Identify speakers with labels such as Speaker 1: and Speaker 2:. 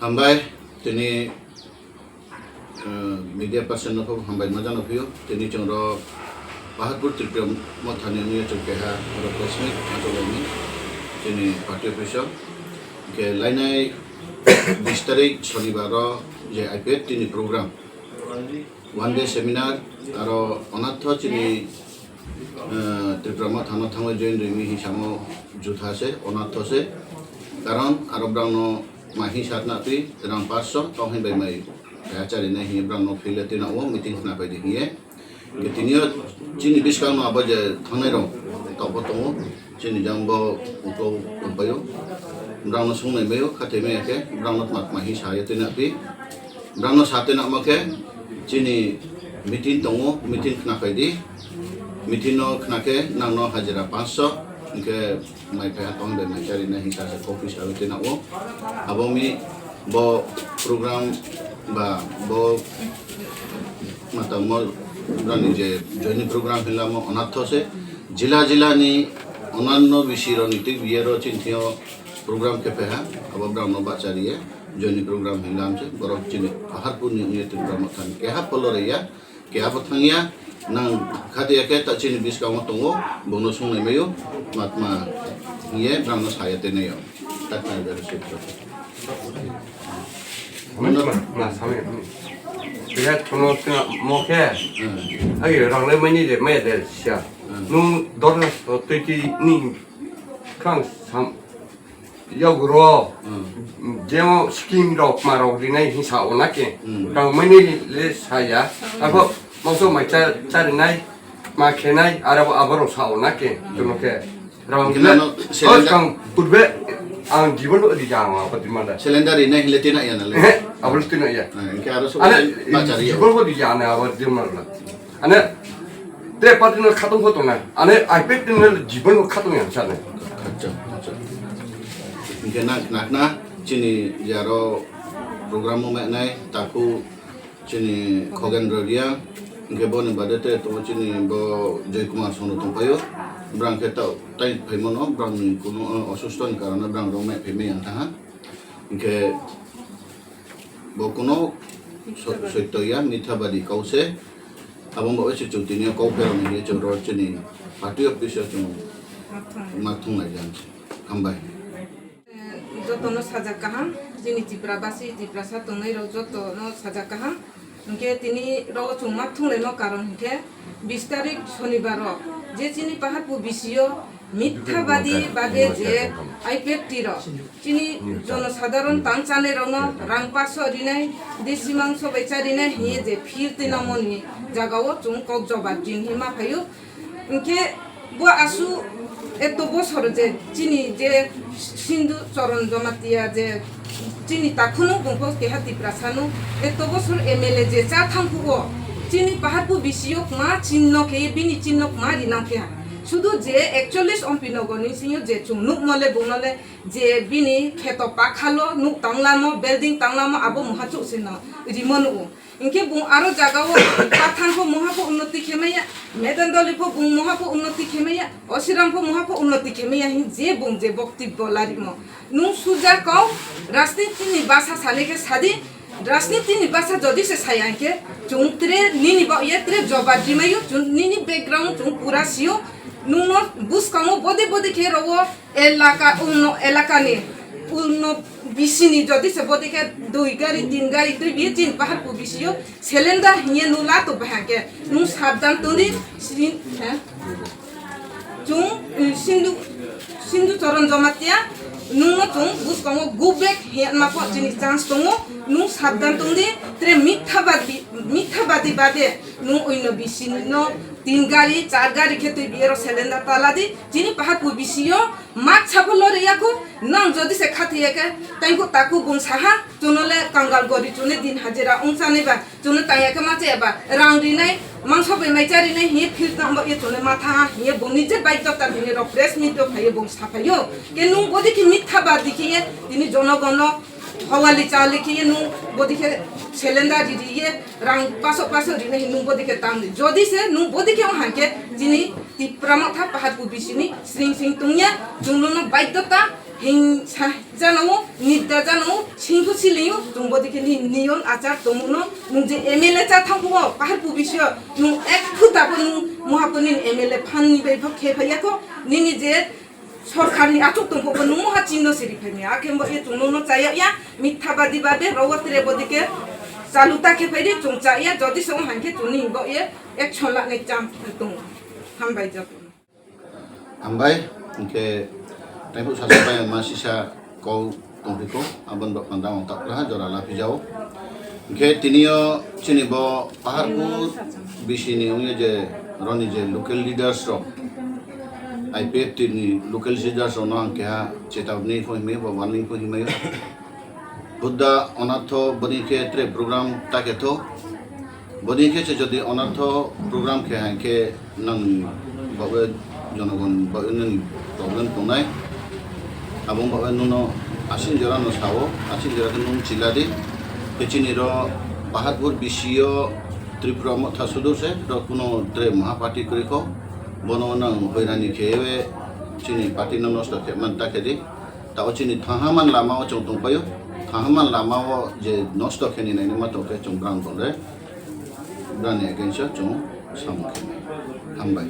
Speaker 1: Hambai tini media person no hambai majan ofio tini chongro Paharpur Tipra Motha ni chongkeha replacement atau lagi tini party official ke lainai 20 tarik Shonibar je iPad tini program one day seminar aro onatho tini Tipra Motha no thango join rimi hisamo jutha se onatho se karon aro brano mahi saat napi terang paso tohin by mai acara ini hi brano filati nawo meeting na pa di hiye ketinio chini biskang no abaje thanero topotongo chini jambo uto umpayo brano sung mai meyo khateme yake brano mat mahi sayate napi brano sate na make chini meeting tongo meeting na pa di meeting no knake nangno hajira 500 ke mai pa tong de cari na hisa sa coffee sa na wo abomi bo program ba bo mata mo rani je joining program hilamo onatho se jila ni onanno bishiro nitik biero chinthio program ke peha abo brahmo bachariye joining program hilam se borok chini Paharpur ni program than ke ha poloreya ke ha pathangya nang khate yake ta chini bis ka motongo bono sung nemeyo matma ye brahmo sayate neyo takna ber sitro
Speaker 2: na same biar chono tna moke ai rang le mani de me de sha nu dorna to ti ni kang sam yogro jemo skim ro maro dinai hisa onake rang mani le saya apa maksud macam cari naik, makan naik, Arab sahur nake, cuma ke, orang kita, orang purbe, ang jiban tu di jangan apa di mana.
Speaker 1: Selendar ini hilatin aja nale.
Speaker 2: Apa hilatin aja.
Speaker 1: Kalau soal macari.
Speaker 2: Jiban tu di jangan apa di mana. Ane, te pati nak khatung khatung na. Ane iPad ni jiban tu khatung yang sana.
Speaker 1: Kacau. Mungkin nak cini jaro program moment naik taku cini kogan rodia. Ke bo ni badete to chini bo Joy Kumar sono tompayo brang ke tau tai phemono brang ni kuno osuston karana brang rome pheme yang taha ke bo kuno soitoya mithabadi kause abong bo se chutini ko per ni che ro chini party office chu mathung na jan hambai
Speaker 3: joto no saja kaham jini Tipra basi Tipra sa tongai ro joto no saja kaham Mungkin ini rogo cuma thungle no karon hingke 20 tarik Shonibar je chini Paharpur bisio mithabadi bage je iPad tiro chini jono sadharon tangchane rono rangpaso rinai desi mangso becharinai hiye je phirte namoni jagao chung kok jobat jin hima phayo hingke bo asu eto bosor je chini je sindu choron jamatia je chini takhuno bungko ke hati prasanu eto bosor MLA je cha thangkuo chini Paharpur bisio ma chinno ke bini chinno ma rinam ke শুধু যে 41 অম্পিনগনি CO যে চুনুক মলে বুনলে যে বিনি খেত পাখালো nook তাংলামো building তাংলামো আবো মহাচু scene Rimon ও ইনকে বু আরো জাগাও পাথানকো মহাপো উন্নতি খেমেয়া মেদানদলিপো বু মহাপো উন্নতি খেমেয়া অসিরামপো মহাপো উন্নতি খেমেয়া হি যে বু যে বক্তব্য লারিমো নু সুজা কও রাজনীতি নিবাসা সালেকে সাদি রাজনীতি নিবাসা যদি সে সায়াকে চুংত্রে নিনি বা ইয়েত্রে জবা জিমায়ু নিনি ব্যাকগ্রাউন্ড চুং পুরা CO nuno buscamo bode ke rowo elaka ni uno bisini jodi se bode ke 2 gari 3 gari tu bi tin Paharpur bisio selenda hiye nula to bahake nu sabdan toni sin chung sindu choron jomatia nuno chung buscamo go back hian ma po chini chance tongo nu sabdan toni tre mithabadi bade nu oino bisini no 3 gari 4 gari খেতে বিয়ের cylinder তালাদি যিনি Paharpur bisio মাছ ছাপলো রিয়াকো নাম যদি সে খাতিয়েকে তাইকো তাকু বুন সাহা চুনলে কাঙ্গাল গরি চুনে দিন হাজিরা উংসানেবা চুনে তাইয়াকে মাছেবা রাউন্ডি নাই মাংস বেমাইচারি নাই হি ফিলতাম এ চুনে মাথা হি বনি যে বাইক তার দিনে প্রেস মিট ফাইয়ে বং সাফাইও কে নু বদি কি মিথ্যা বাদ দিকিয়ে তিনি জনগণ hawali chali ki nu bodi ke selenda diye rang paso dine nu bodi ke tam jodi se nu bodi ke hanke jini Tipra Motha Paharpur bisini sing tungnya junglono baidota hinsa janamo nidda janamo singhu siliu tungbodi ke niyon achar tomuno nungje MLA cha thangpo Paharpur bisyo nung ek khuta pun muhapunin MLA phanni bai phakhe phayako nini je সরকারি আচক তো কোনো মহা চিহ্ন সিরি Femi আকে মে চুনো চাইয়া ইয়া মিথ্যাবাদী বাদে রগতরে বদিকে চালুতা কে ফেরি চংচাইয়া যদি সং হাঙ্কে চুনি গো এ এক ছলা নে চাম তো হামবাই যাব
Speaker 1: Ambai, ke tempo sasabai masisa kau tongpiko abon bak pandang tak lah jora lapi jauh. Ke tinio cini bo Paharpur bisini unya je roni je local leaders ro. IPF tini local leaders ro nang ke ha cetawni ko hime bo warning ko hime. Buddha onatho bani ke tre program taketho. Bani ke je jodi onatho program ke ha ke nang bawa জনগণ problem তোনাই এবং নুন আশিন জোড়া নসাও আশিন জোড়া নুন চিলাদি পেচিনির পাহাড়পুর বিশীয় ত্রিপুরা মথা সুদুসে কোনো দ্রে মহাপার্টি করিখ বনমনা হইরানি খেয়ে চিনি party নষ্ট খেমান তাকে তাও চিনি থাহামান লামাও চং দংপায় থাহামান লামাও যে নষ্ট খেনি নাই মাতকে চং ব্রাং বলে ব্রানি এগেন্সা চং সামুখে হামবাই